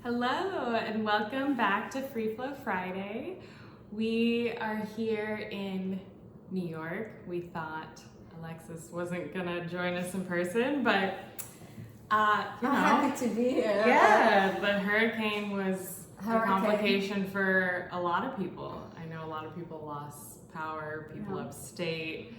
Hello and welcome back to Free Flow Friday. We are here in New York. We thought Alexis wasn't gonna join us in person, but I'm happy to be here. Yeah, the hurricane was a complication for a lot of people. I know a lot of people lost power, people upstate.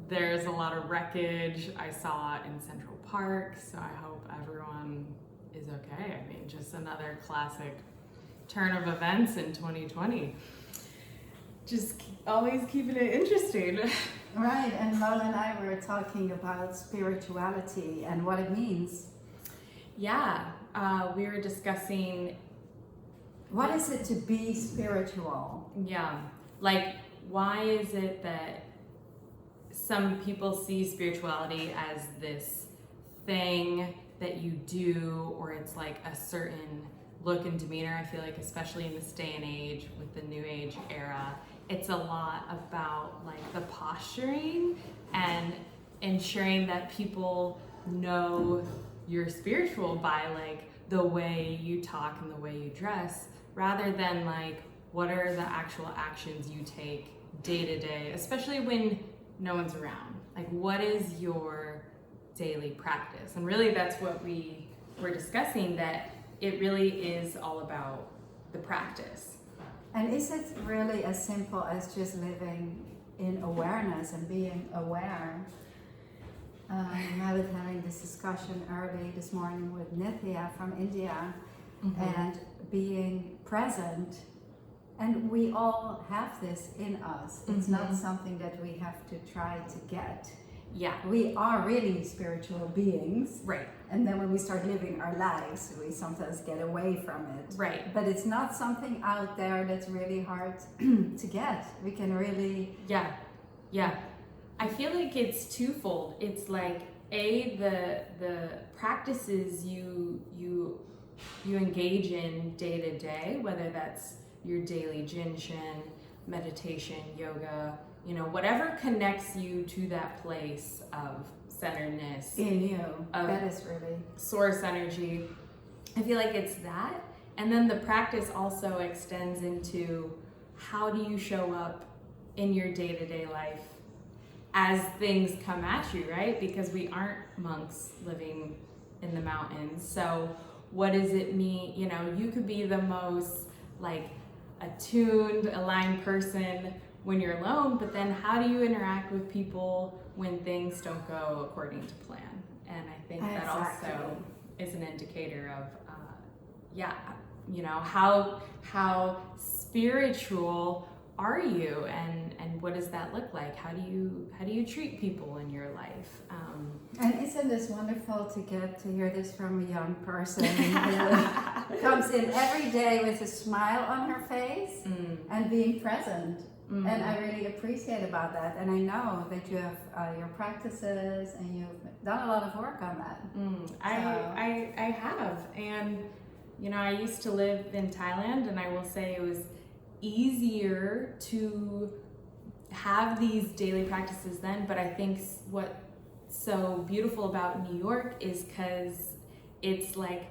There's a lot of wreckage I saw in Central Park, so I hope everyone is okay. I mean, just another classic turn of events in 2020. Just always keeping it interesting. Right, and Lola and I were talking about spirituality and what it means. Yeah, we were discussing... What is it to be spiritual? Yeah, like why is it that some people see spirituality as this thing that you do, or it's like a certain look and demeanor? I feel like especially in this day and age with the New Age era, it's a lot about like the posturing and ensuring that people know you're spiritual by like the way you talk and the way you dress, rather than like what are the actual actions you take day to day, especially when no one's around. Like what is your daily practice? And really that's what we were discussing, that it really is all about the practice. And is it really as simple as just living in awareness and being aware? I was having this discussion early this morning with Nithya from India, and being present. And we all have this in us. It's not something that we have to try to get. Yeah. We are really spiritual beings. Right. And then when we start living our lives, we sometimes get away from it. Right. But it's not something out there that's really hard to get. We can really... Yeah. I feel like it's twofold. It's like the practices you engage in day to day, whether that's your daily jinshin, meditation, yoga, whatever connects you to that place of centeredness. In you. That is really... source energy. I feel like it's that. And then the practice also extends into how do you show up in your day-to-day life as things come at you, right? Because we aren't monks living in the mountains. So what does it mean? You could be the most like attuned, aligned person when you're alone, but then how do you interact with people when things don't go according to plan? And I think that also is an indicator of, how spiritual are you, and what does that look like? How do you treat people in your life? And isn't this wonderful to get to hear this from a young person who comes in every day with a smile on her face and being present? And I really appreciate about that. And I know that you have your practices and you've done a lot of work on that. I have. And, I used to live in Thailand, and I will say it was easier to have these daily practices then. But I think what's so beautiful about New York is because it's like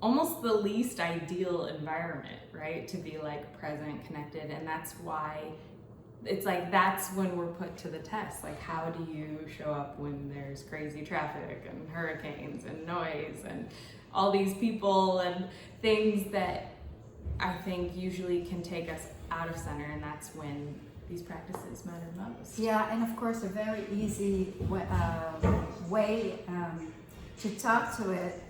almost the least ideal environment, right, to be like present, connected. And that's why it's like that's when we're put to the test. Like, how do you show up when there's crazy traffic and hurricanes and noise and all these people and things that I think usually can take us out of center? And that's when these practices matter most. Yeah, and of course a very easy way to talk to it,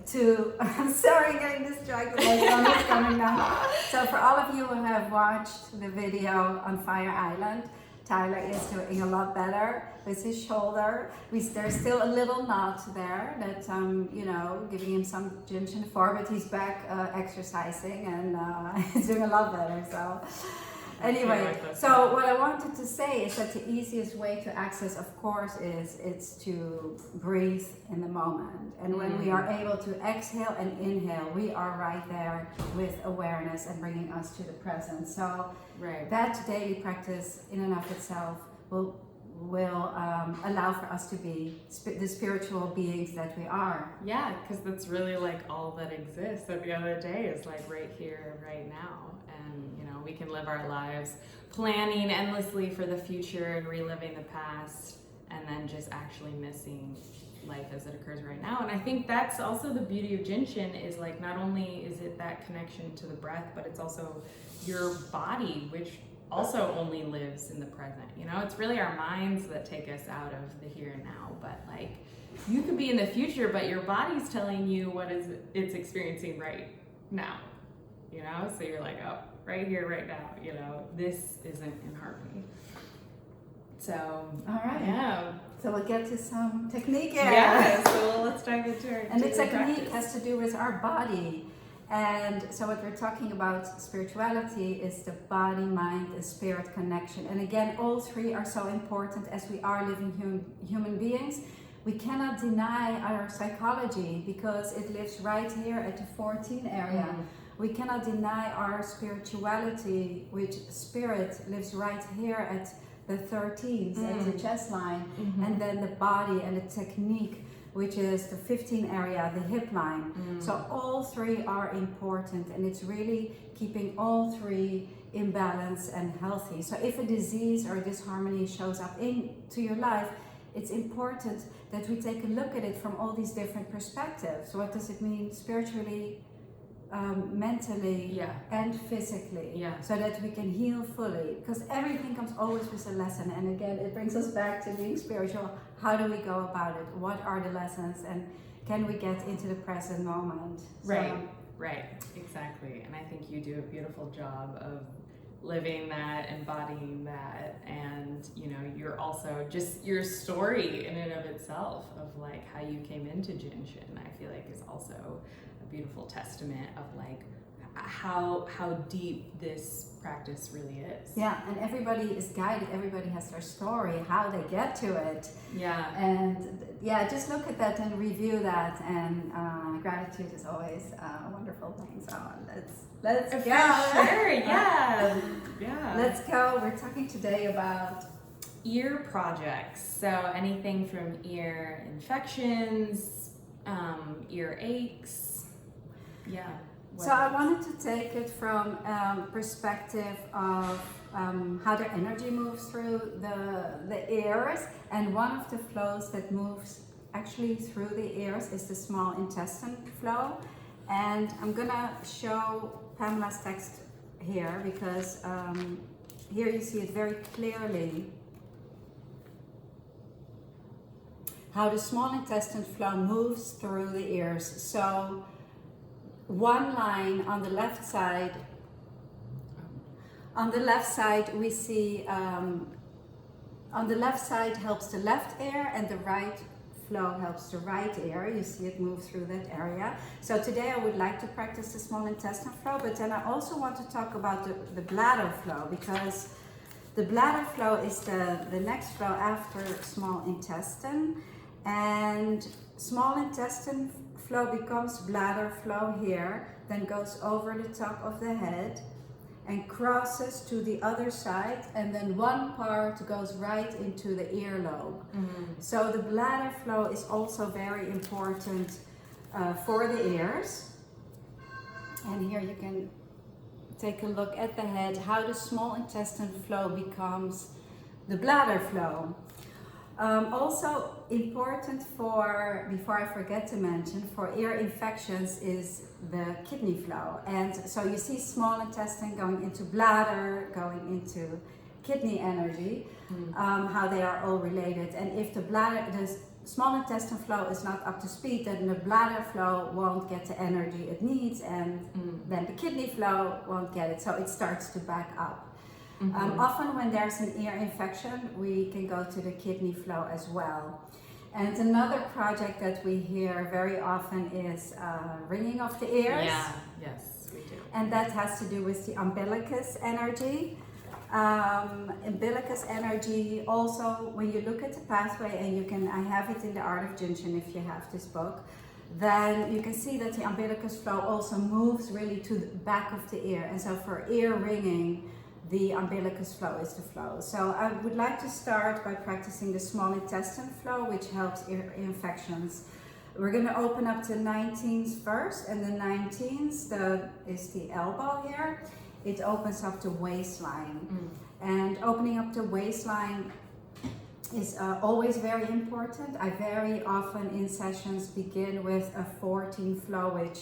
I'm sorry, getting distracted, my son is coming now. So for all of you who have watched the video on Fire Island, Tyler is doing a lot better with his shoulder. There's still a little knot there that, giving him some jinshin for, but he's back exercising and he's doing a lot better, so. Anyway, so what I wanted to say is that the easiest way to access, of course, it's to breathe in the moment. And when we are able to exhale and inhale, we are right there with awareness and bringing us to the present. So that daily practice in and of itself will will allow for us to be the spiritual beings that we are. Yeah, because that's really like all that exists at the end of the day is like right here, right now. And, you know, we can live our lives planning endlessly for the future and reliving the past and then just actually missing life as it occurs right now. And I think that's also the beauty of Jinshin is like not only is it that connection to the breath, but it's also your body, which also only lives in the present. You know, it's really our minds that take us out of the here and now, but like you could be in the future, but your body's telling you what is it's experiencing right now, you know? So you're like, oh, right here, right now, you know, this isn't in harmony. So, all right. Yeah. So we'll get to some technique. Yeah, so let's dive into our And the daily technique practice. has to do with our body. And so what we're talking about spirituality is the body, mind, and spirit connection. And again, all three are so important as we are living human beings. We cannot deny our psychology because it lives right here at the 14 area. Mm-hmm. We cannot deny our spirituality, which spirit lives right here at the 13th, at the chest line. Mm-hmm. And then the body and the technique, which is the 15 area, the hip line. So all three are important, and it's really keeping all three in balance and healthy. So if a disease or disharmony shows up into your life, it's important that we take a look at it from all these different perspectives. What does it mean spiritually, mentally, Yeah. and physically, Yeah. so that we can heal fully, because everything comes always with a lesson. And again, it brings us back to being spiritual. How do we go about it? What are the lessons, and can we get into the present moment? Right, exactly. And I think you do a beautiful job of living that, embodying that, and you know, you're also just your story in and of itself of like how you came into Jinshin, I feel like is also a beautiful testament of like how deep this practice really is. Yeah, and everybody is guided, everybody has their story, how they get to it. Yeah. And yeah, just look at that and review that, and gratitude is always a wonderful thing. So let's go. Sure, yeah. Yeah. Let's go. We're talking today about ear projects. So anything from ear infections, ear aches. Yeah. So I wanted to take it from perspective of how the energy moves through the ears, and one of the flows that moves actually through the ears is the small intestine flow. And I'm gonna show Pamela's text here because here you see it very clearly how the small intestine flow moves through the ears. So one line on the left side. On the left side, we see, on the left side helps the left ear, and the right flow helps the right ear. You see it move through that area. So today I would like to practice the small intestine flow, but then I also want to talk about the bladder flow, because the bladder flow is the next flow after small intestine, and small intestine flow becomes bladder flow here, then goes over the top of the head and crosses to the other side, and then one part goes right into the earlobe. So the bladder flow is also very important for the ears. And here you can take a look at the head, how the small intestine flow becomes the bladder flow. Also important for, before I forget to mention, for ear infections is the kidney flow. And so you see small intestine going into bladder, going into kidney energy, how they are all related. And if the small intestine flow is not up to speed, then the bladder flow won't get the energy it needs, and then the kidney flow won't get it. So it starts to back up. Often when there's an ear infection, we can go to the kidney flow as well. And another project that we hear very often is ringing of the ears. Yeah, yes, we do. And that has to do with the umbilicus energy. Umbilicus energy also, when you look at the pathway, and I have it in the Art of Jinshin if you have this book, then you can see that the umbilicus flow also moves really to the back of the ear. And so for ear ringing, the umbilicus flow is the flow. So I would like to start by practicing the small intestine flow, which helps ear infections. We're going to open up to 19s first, and the 19s is the elbow here. It opens up the waistline. And opening up the waistline is always very important. I very often in sessions begin with a 14 flow, which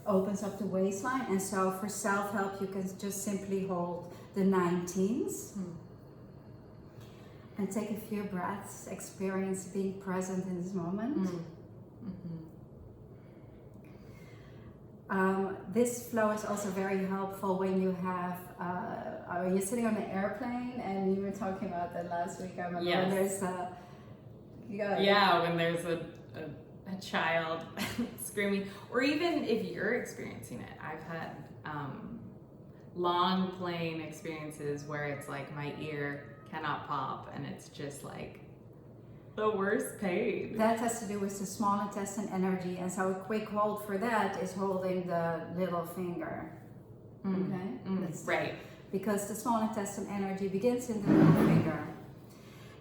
opens up the waistline. And so for self-help, you can just simply hold the 19s and take a few breaths, experience being present in this moment. This flow is also very helpful when you have, you're sitting on an airplane, and you were talking about that last week. I remember when there's when there's a child screaming, or even if you're experiencing it. I've had long plane experiences where it's like my ear cannot pop, and it's just like the worst pain. That has to do with the small intestine energy, and so a quick hold for that is holding the little finger. Okay? Right. Because the small intestine energy begins in the little finger.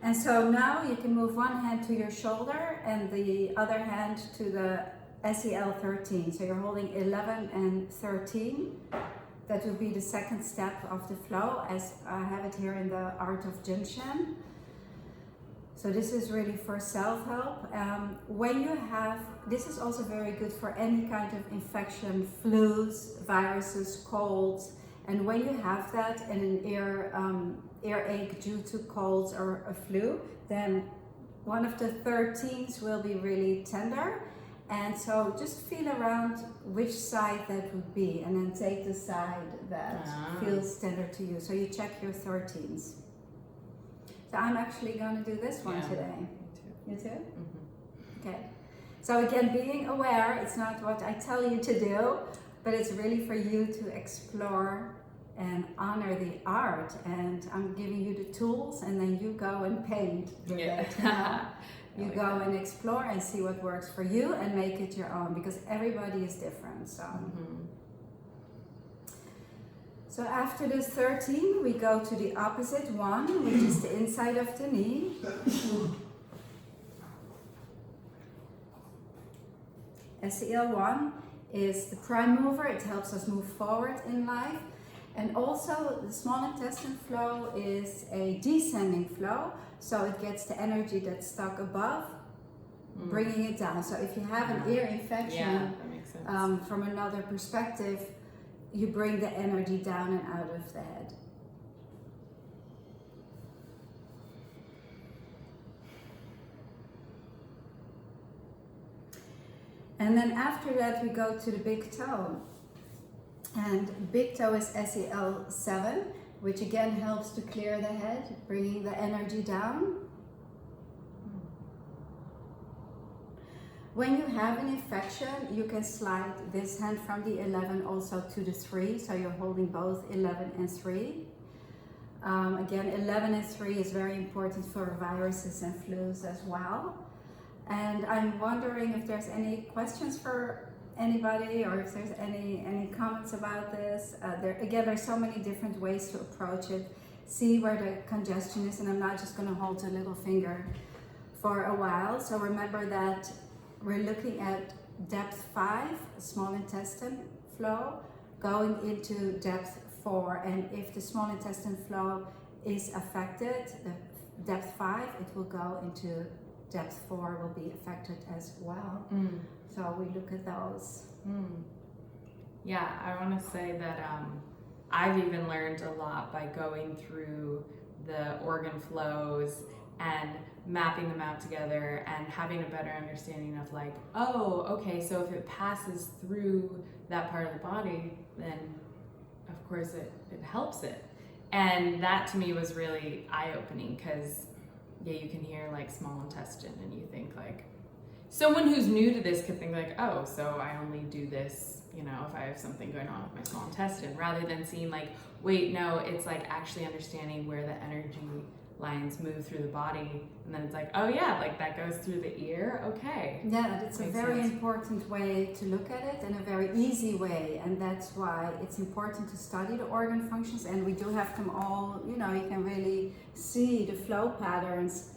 And so now you can move one hand to your shoulder and the other hand to the SEL 13. So you're holding 11 and 13. That would be the second step of the flow, as I have it here in the Art of Jinshan. So this is really for self-help. When you have, this is also very good for any kind of infection, flus, viruses, colds. And when you have that and an earache due to colds or a flu, then one of the 13s will be really tender. And so just feel around which side that would be, and then take the side that feels tender to you. So you check your 13s. So I'm actually going to do this one today. Me too. You too? Okay. So again, being aware, it's not what I tell you to do, but it's really for you to explore and honor the art. And I'm giving you the tools, and then you go and paint with it. You like go and explore and see what works for you and make it your own, because everybody is different. So. So after this 13, we go to the opposite one, which is the inside of the knee. SEL1 is the prime mover. It helps us move forward in life. And also the small intestine flow is a descending flow. So it gets the energy that's stuck above, bringing it down. So if you have an ear infection, that makes sense. From another perspective, you bring the energy down and out of the head. And then after that, we go to the big toe. And big toe is SEL7, which again helps to clear the head, bringing the energy down. When you have an infection, you can slide this hand from the 11 also to the 3, so you're holding both 11 and 3. Again, 11 and 3 is very important for viruses and flus as well. And I'm wondering if there's any questions for anybody, or if there's any comments about this. There's so many different ways to approach it. See where the congestion is, and I'm not just going to hold the little finger for a while. So remember that we're looking at depth 5, small intestine flow, going into depth 4. And if the small intestine flow is affected, the depth 5, it will go into depth 4, will be affected as well. So we look at those. Yeah, I want to say that I've even learned a lot by going through the organ flows and mapping them out together and having a better understanding of like, oh, okay, so if it passes through that part of the body, then of course it helps it. And that to me was really eye-opening, because you can hear like small intestine and you think like, someone who's new to this could think like, oh, so I only do this, if I have something going on with my small intestine, rather than seeing like, wait, no, it's like actually understanding where the energy lines move through the body, and then it's like, oh yeah, like that goes through the ear. Okay. Yeah, it's a Makes very sense. important way to look at it, and a very easy way, and that's why it's important to study the organ functions. And we do have them all. You know, you can really see the flow patterns,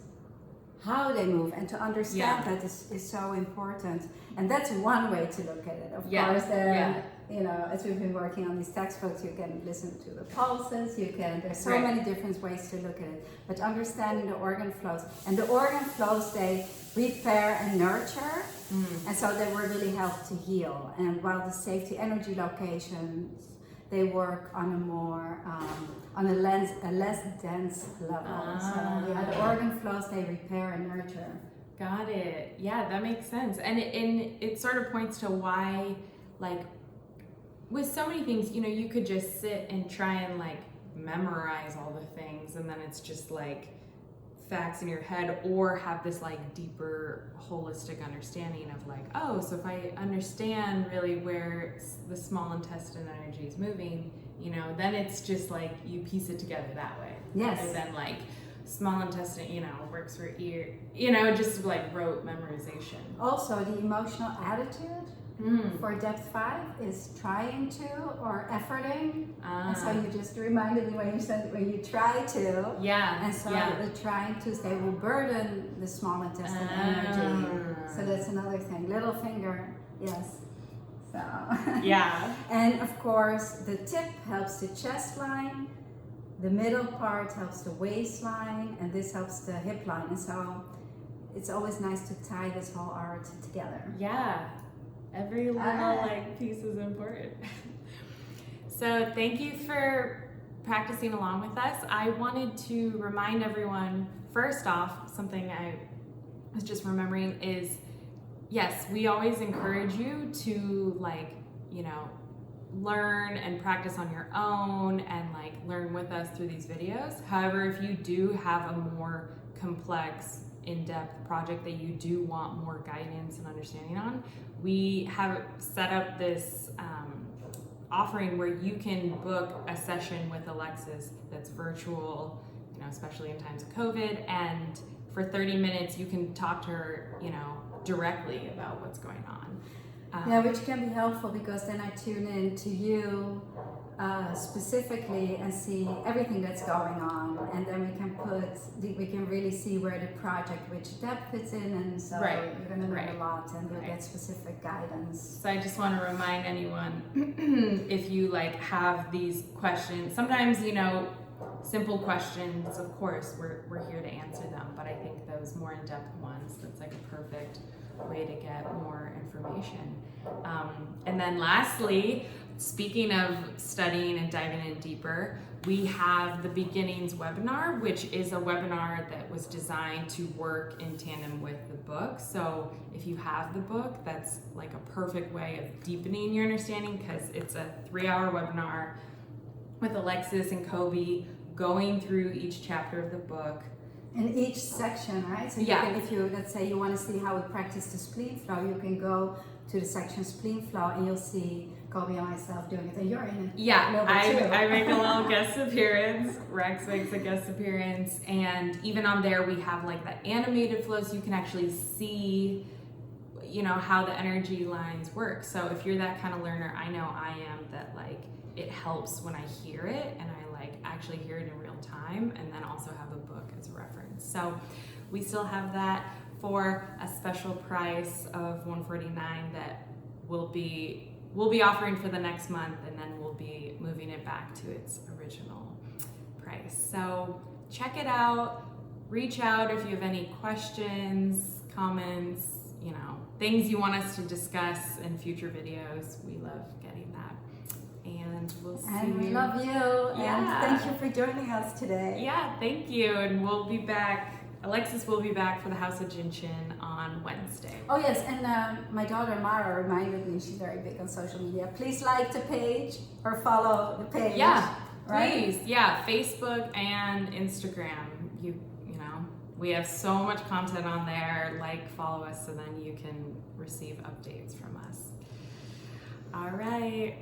how they move, and to understand that is so important. And that's one way to look at it. Of course, you know, as we've been working on these textbooks, you can listen to the pulses, there's so many different ways to look at it. But understanding the organ flows, and the organ flows, they repair and nurture, and so they will really help to heal. And while the safety energy locations, they work on a more, on a less dense level. So the organ flows, they repair and nurture. Got it. Yeah, that makes sense. And it sort of points to why, like, with so many things, you know, you could just sit and try and like memorize all the things, and then it's just like facts in your head, or have this like deeper holistic understanding of like, oh, so if I understand really where the small intestine energy is moving, you know, then it's just like you piece it together that way. Yes. Rather than like small intestine, you know, works for ear, you know, just like rote memorization. Also, the emotional attitude for depth 5 is trying to or efforting. And so you just reminded me when you said when you try to. Yeah. And so the trying to, they will burden the small intestine energy. So that's another thing. Little finger, yes. So Yeah. And of course, the tip helps the chest line. The middle part helps the waistline, and this helps the hip line. And so it's always nice to tie this whole art together. Yeah. Every little like piece is important. So thank you for practicing along with us. I wanted to remind everyone, first off, something I was just remembering is, yes, we always encourage you to like, you know, learn and practice on your own and like learn with us through these videos. However, if you do have a more complex, in-depth project that you do want more guidance and understanding on, we have set up this offering where you can book a session with Alexis that's virtual, you know, especially in times of COVID, and for 30 minutes you can talk to her, you know, directly about what's going on. Yeah, which can be helpful because then I tune in to you specifically and see everything that's going on, and then we can really see where the project, which depth fits in, and so you're going to learn a lot, and you'll get specific guidance. So I just want to remind anyone, if you like have these questions, sometimes, you know, simple questions, of course, we're here to answer them, but I think those more in-depth ones, that's like a perfect way to get more information. And then lastly, speaking of studying and diving in deeper, we have the Beginnings webinar, which is a webinar that was designed to work in tandem with the book. So if you have the book, that's like a perfect way of deepening your understanding, because it's a 3-hour webinar with Alexis and Kobe going through each chapter of the book. In each section, right? So you can, if you, let's say you want to see how we practice the spleen flow, you can go to the section spleen flow and you'll see Kobe and myself doing it, and you're in it. Yeah, I make a little guest appearance. Rex makes a guest appearance, and even on there we have like the animated flow, so you can actually see, you know, how the energy lines work. So if you're that kind of learner, I know I am, that like it helps when I hear it and I like actually hear it in real time, and then also have a book as a reference. So we still have that for a special price of $149 that we'll be offering for the next month, and then we'll be moving it back to its original price. So check it out, reach out if you have any questions, comments, you know, things you want us to discuss in future videos. We love getting that. And we'll see. And we love you. Yeah. And thank you for joining us today. Yeah, thank you. And we'll be back. Alexis will be back for the House of Jinshin on Wednesday. Oh yes, and my daughter Mara reminded me, she's very big on social media. Please like the page or follow the page. Yeah, right? please. Yeah, Facebook and Instagram. You know, we have so much content on there. Like, follow us so then you can receive updates from us. All right.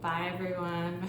Bye, everyone.